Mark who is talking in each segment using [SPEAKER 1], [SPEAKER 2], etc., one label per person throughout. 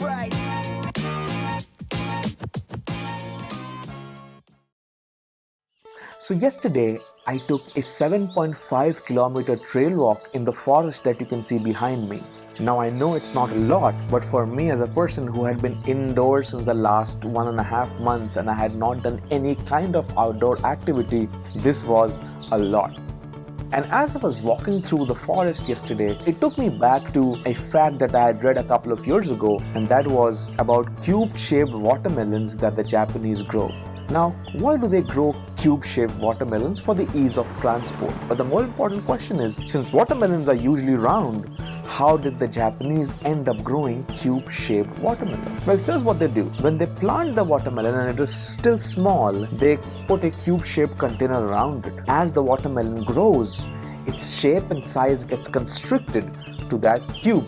[SPEAKER 1] right.
[SPEAKER 2] So yesterday, I took a 7.5 kilometer trail walk in the forest that you can see behind me. Now I know it's not a lot, but for me as a person who had been indoors since the last 1.5 months and I had not done any kind of outdoor activity, this was a lot. And as I was walking through the forest yesterday, it took me back to a fact that I had read a couple of years ago, and that was about cube-shaped watermelons that the Japanese grow. Now, why do they grow cube-shaped watermelons? For the ease of transport. But the more important question is, since watermelons are usually round, how did the Japanese end up growing cube-shaped watermelons? Well, here's what they do. When they plant the watermelon and it is still small, they put a cube-shaped container around it. As the watermelon grows, its shape and size gets constricted to that cube,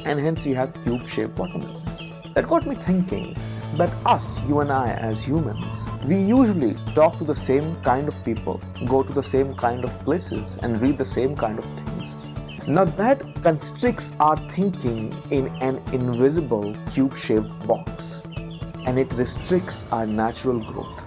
[SPEAKER 2] and hence you have cube-shaped watermelons. That got me thinking that us, you and I as humans, we usually talk to the same kind of people, go to the same kind of places, and read the same kind of things. Now that constricts our thinking in an invisible cube-shaped box, and it restricts our natural growth.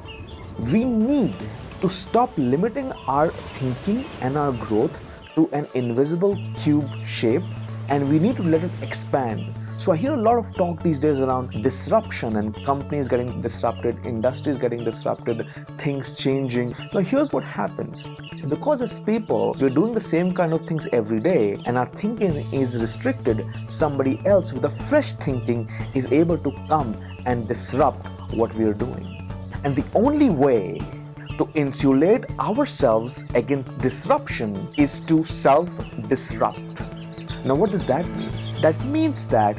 [SPEAKER 2] We need to stop limiting our thinking and our growth to an invisible cube shape, and we need to let it expand. So I hear a lot of talk these days around disruption and companies getting disrupted, industries getting disrupted, things changing. Now here's what happens. Because as people, we're doing the same kind of things every day and our thinking is restricted, somebody else with a fresh thinking is able to come and disrupt what we're doing. And the only way to insulate ourselves against disruption is to self-disrupt. Now what does that mean? That means that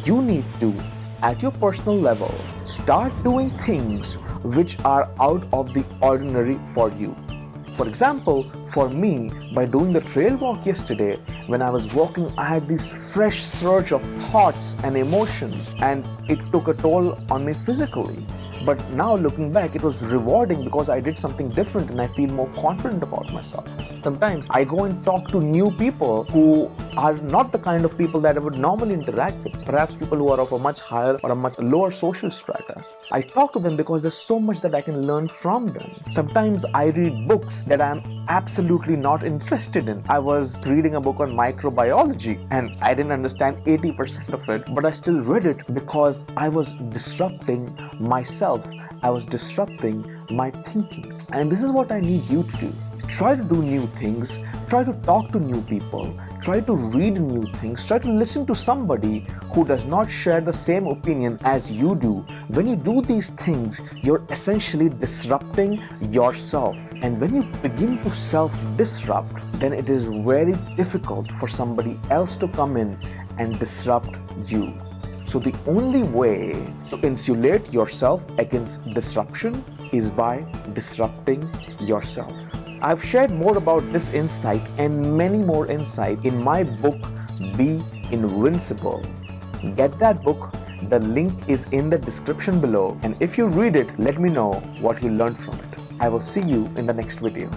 [SPEAKER 2] you need to, at your personal level, start doing things which are out of the ordinary for you. For example, for me, by doing the trail walk yesterday, when I was walking, I had this fresh surge of thoughts and emotions, and it took a toll on me physically. But now looking back, it was rewarding because I did something different and I feel more confident about myself. Sometimes I go and talk to new people who are not the kind of people that I would normally interact with, perhaps people who are of a much higher or a much lower social strata. I talk to them because there's so much that I can learn from them. Sometimes I read books that I'm absolutely not interested in. I was reading a book on microbiology and I didn't understand 80% of it, but I still read it because I was disrupting myself. I was disrupting my thinking. And this is what I need you to do. Try to do new things, try to talk to new people, try to read new things, try to listen to somebody who does not share the same opinion as you do. When you do these things, you're essentially disrupting yourself. And when you begin to self-disrupt, then it is very difficult for somebody else to come in and disrupt you. So the only way to insulate yourself against disruption is by disrupting yourself. I've shared more about this insight and many more insights in my book, Be Invincible. Get that book. The link is in the description below. And if you read it, let me know what you learned from it. I will see you in the next video.